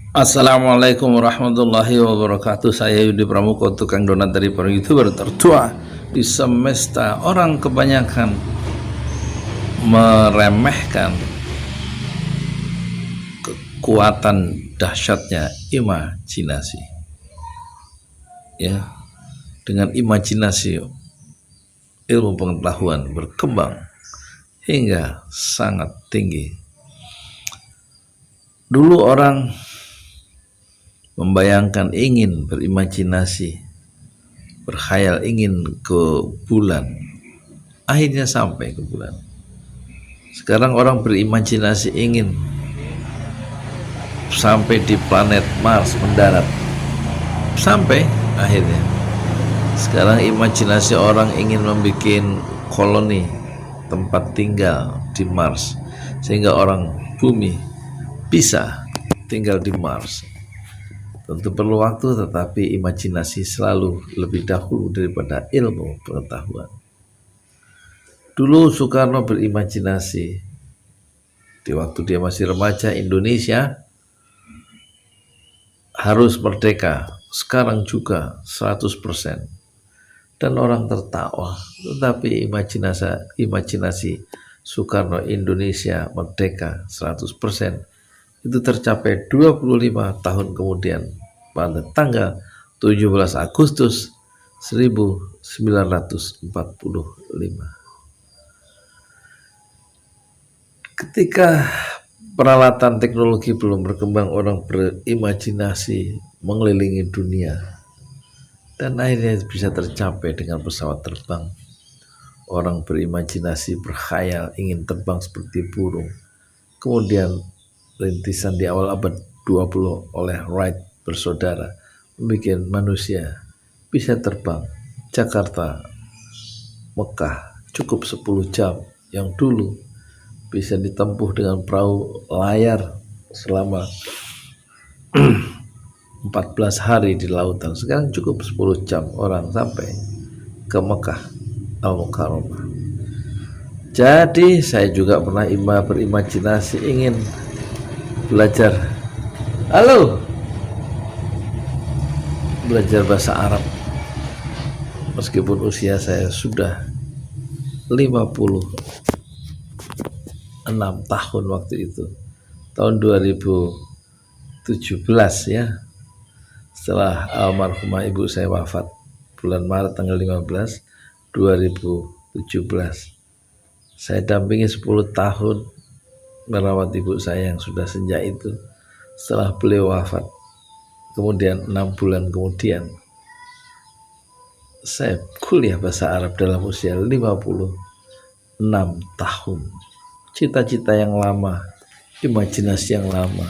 Assalamualaikum warahmatullahi wabarakatuh. Saya Yudi Pramuko, tukang donat dari para YouTuber tertua di semesta. Orang kebanyakan meremehkan kekuatan dahsyatnya imajinasi. Ya, dengan imajinasi ilmu pengetahuan berkembang hingga sangat tinggi. Dulu orang membayangkan ingin berimajinasi, berkhayal ingin ke bulan, akhirnya sampai ke bulan. Sekarang orang berimajinasi ingin sampai di planet Mars, mendarat, sampai akhirnya. Sekarang imajinasi orang ingin membuat koloni tempat tinggal di Mars, sehingga orang bumi bisa tinggal di Mars. Tentu perlu waktu, tetapi imajinasi selalu lebih dahulu daripada ilmu pengetahuan. Dulu Soekarno berimajinasi di waktu dia masih remaja, Indonesia harus merdeka sekarang juga 100%, dan orang tertawa. Tetapi imajinasi Soekarno Indonesia merdeka 100% itu tercapai 25 tahun kemudian pada tanggal 17 Agustus 1945. Ketika peralatan teknologi belum berkembang, orang berimajinasi mengelilingi dunia dan akhirnya bisa tercapai dengan pesawat terbang. Orang berimajinasi, berkhayal ingin terbang seperti burung. Kemudian rintisan di awal abad 20 oleh Wright bersaudara membuat manusia bisa terbang Jakarta Mekah cukup 10 jam, yang dulu bisa ditempuh dengan perahu layar selama 14 hari di lautan. Sekarang cukup 10 jam orang sampai ke Mekah Al-Mukarramah. Jadi saya juga pernah berimajinasi ingin belajar bahasa Arab, meskipun usia saya sudah 56 tahun waktu itu, tahun 2017 ya, setelah almarhumah ibu saya wafat bulan Maret tanggal 15 2017. Saya dampingi 10 tahun merawat ibu saya yang sudah senja itu. Setelah beliau wafat, kemudian 6 bulan kemudian saya kuliah bahasa Arab dalam usia 56 tahun. Cita-cita yang lama, imajinasi yang lama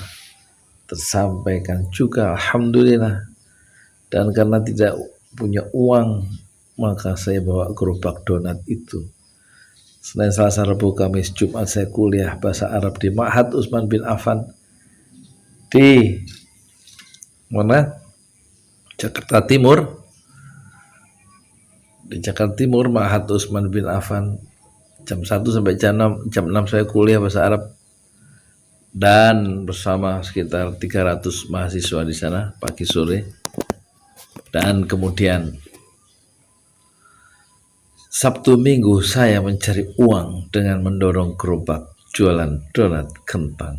tersampaikan juga, alhamdulillah. Dan karena tidak punya uang, maka saya bawa gerobak donat itu. Senin, Selasa, Rabu, Kamis, Jumat saya kuliah bahasa Arab di Ma'had Utsman bin Affan di mana? Jakarta Timur. Di Jakarta Timur, Ma'had Utsman bin Affan, jam 1 sampai jam 6 saya kuliah bahasa Arab, dan bersama sekitar 300 mahasiswa di sana pagi sore. Dan kemudian Sabtu Minggu saya mencari uang dengan mendorong gerobak jualan donat kentang.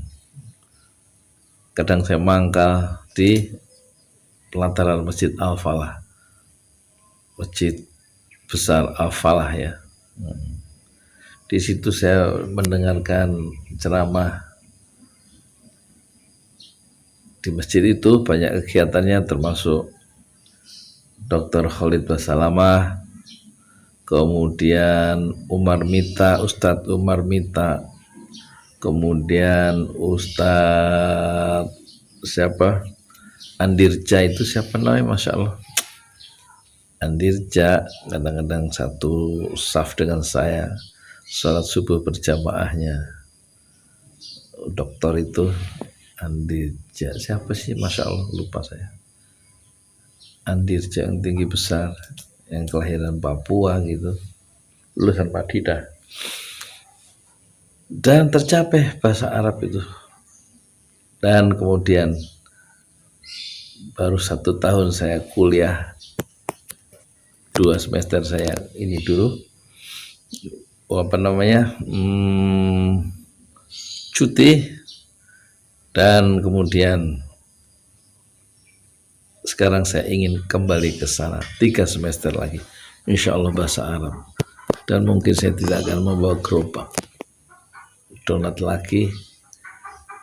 Kadang saya mangkal di pelataran Masjid Al-Falah, masjid besar Al-Falah ya. Di situ saya mendengarkan ceramah. Di masjid itu banyak kegiatannya, termasuk Dr. Khalid Basalamah, kemudian Ustadz Umar Mita, kemudian Ustadz Andirja, itu siapa namanya, Masya Allah, Andirja kadang-kadang satu saf dengan saya, sholat subuh berjamaahnya. Dokter itu Andirja, siapa sih, Masya Allah lupa saya. Andirja yang tinggi besar, yang kelahiran Papua gitu, lulusan Madinah. Dan tercapai bahasa Arab itu. Dan kemudian baru 1 tahun saya kuliah, 2 semester saya ini dulu cuti, dan kemudian sekarang saya ingin kembali ke sana 3 semester lagi, insya Allah bahasa Arab. Dan mungkin saya tidak akan membawa gerobak donat lagi,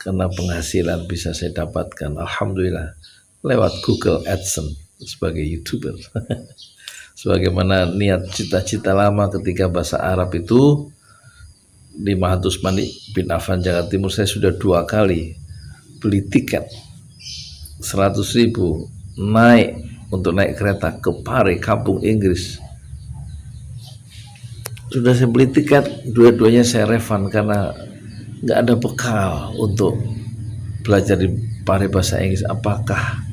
karena penghasilan bisa saya dapatkan alhamdulillah lewat Google AdSense sebagai YouTuber. Sebagaimana niat cita-cita lama ketika bahasa Arab itu di Mahat Utsmani bin Affan Jakarta Timur, saya sudah 2 kali beli tiket 100.000 untuk naik kereta ke Pare, kampung Inggris. Sudah saya beli tiket, dua-duanya saya refund karena nggak ada bekal untuk belajar di Pare bahasa Inggris. Apakah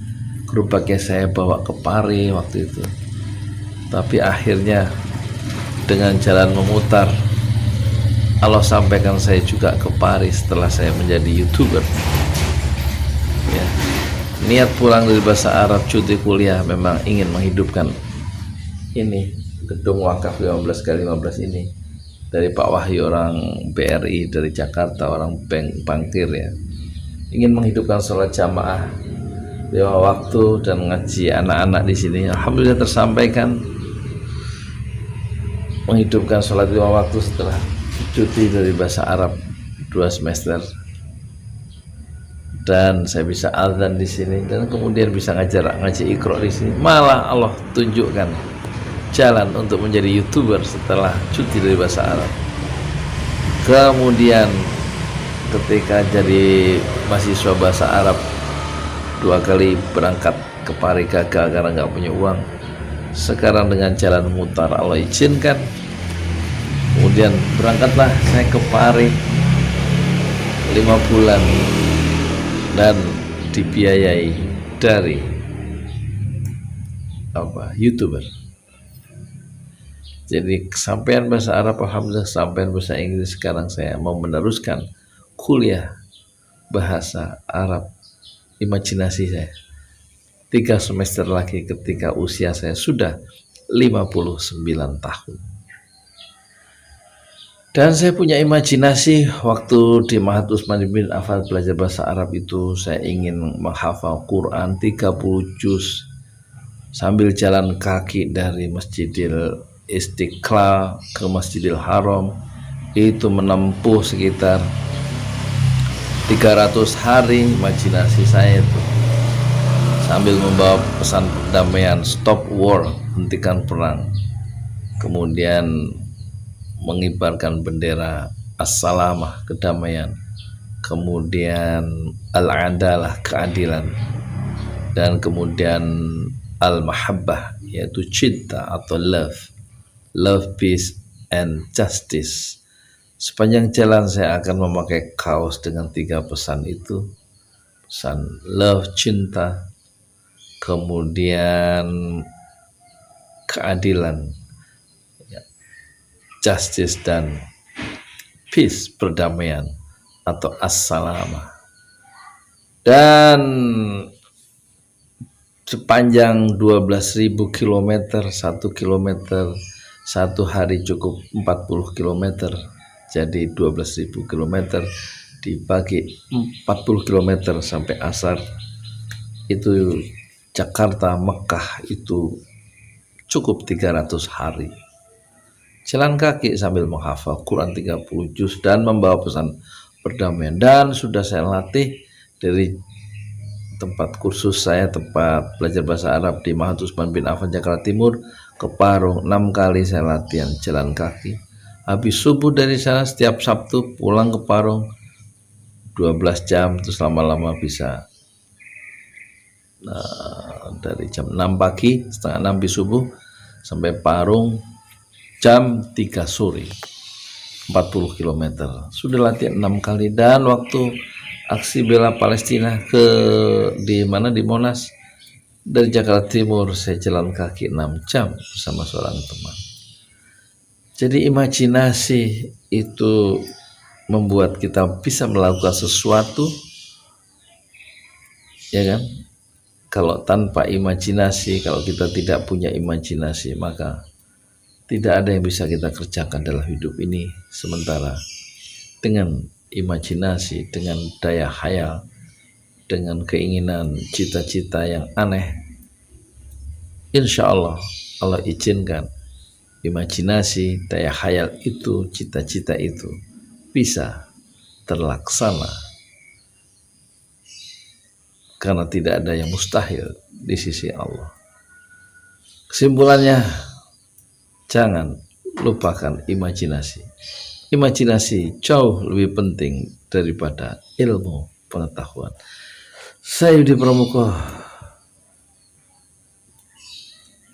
gerobaknya saya bawa ke Pare waktu itu? Tapi akhirnya dengan jalan memutar Allah sampaikan saya juga ke Pare setelah saya menjadi YouTuber. Ya. Niat pulang dari bahasa Arab cuti kuliah memang ingin menghidupkan ini gedung wakaf 15x15 ini dari Pak Wahyu, orang BRI dari Jakarta, orang bankir ya. Ingin menghidupkan sholat jamaah 5 waktu dan ngaji anak-anak di sini. Alhamdulillah tersampaikan, menghidupkan sholat 5 waktu setelah cuti dari bahasa Arab 2 semester. Dan saya bisa azan di sini dan kemudian bisa ngaji Iqra di sini. Malah Allah tunjukkan jalan untuk menjadi YouTuber setelah cuti dari bahasa Arab. Kemudian ketika jadi mahasiswa bahasa Arab 2 kali berangkat ke Pare gagal karena nggak punya uang. Sekarang dengan jalan mutar Allah izinkan, kemudian berangkatlah saya ke Pare 5 bulan dan dibiayai dari YouTuber. Jadi kesampaian bahasa Arab alhamdulillah, sampai bahasa Inggris. Sekarang saya mau meneruskan kuliah bahasa Arab, imajinasi saya 3 semester lagi ketika usia saya sudah 59 tahun. Dan saya punya imajinasi waktu di Mahat Utsmani bin Affan belajar bahasa Arab itu, saya ingin menghafal Quran 30 juz sambil jalan kaki dari Masjidil Istiqlal ke Masjidil Haram. Itu menempuh sekitar 300 hari imajinasi saya itu, sambil membawa pesan perdamaian, stop war, hentikan perang, kemudian mengibarkan bendera as-salamah, kedamaian, kemudian al-adalah, keadilan, dan kemudian al-mahabbah, yaitu cinta atau love, peace, and justice. Sepanjang jalan saya akan memakai kaos dengan 3 pesan itu, pesan love, cinta, kemudian keadilan, justice, dan peace, perdamaian atau as-salamah. Dan sepanjang 12.000 km, 1 kilometer 1 hari cukup 40 km, jadi 12.000 km dibagi 40 km sampai asar, itu Jakarta Mekah itu cukup 300 hari. Jalan kaki sambil menghafal Quran 30 juz dan membawa pesan perdamaian. Dan sudah saya latih dari tempat kursus saya, tempat belajar bahasa Arab di Mahat Utsmani bin Affan Jakarta Timur, ke Parung 6 kali saya latihan jalan kaki. Habis subuh dari sana setiap Sabtu pulang ke Parung 12 jam, terus lama-lama bisa dari jam 6 pagi, setengah 6 di subuh sampai Parung jam 3 sore, 40 km. Sudah latihan 6 kali. Dan waktu aksi bela Palestina di Monas, dari Jakarta Timur saya jalan kaki 6 jam bersama seorang teman. Jadi imajinasi itu membuat kita bisa melakukan sesuatu, ya kan? Kalau tanpa imajinasi, kalau kita tidak punya imajinasi, maka tidak ada yang bisa kita kerjakan dalam hidup ini. Sementara dengan imajinasi, dengan daya khayal, dengan keinginan cita-cita yang aneh, insya Allah, Allah izinkan imajinasi, daya khayal itu, cita-cita itu bisa terlaksana, karena tidak ada yang mustahil di sisi Allah. Kesimpulannya, jangan lupakan imajinasi. Imajinasi jauh lebih penting daripada ilmu pengetahuan. Saya Yudi Pramuko,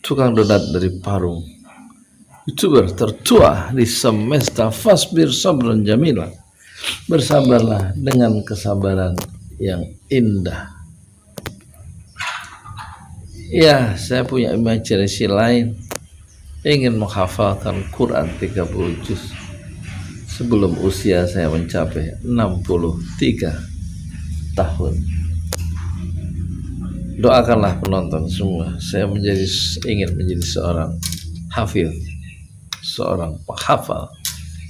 tukang donat dari Parung, YouTuber tertua di semesta. Fasbir sabran jamila, bersabarlah dengan kesabaran yang indah. Ya, saya punya imajinasi lain, ingin menghafalkan Quran 30 juz sebelum usia saya mencapai 63 tahun. Doakanlah penonton semua, saya ingin menjadi seorang hafiz, seorang penghafal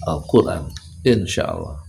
Al-Quran, insya Allah.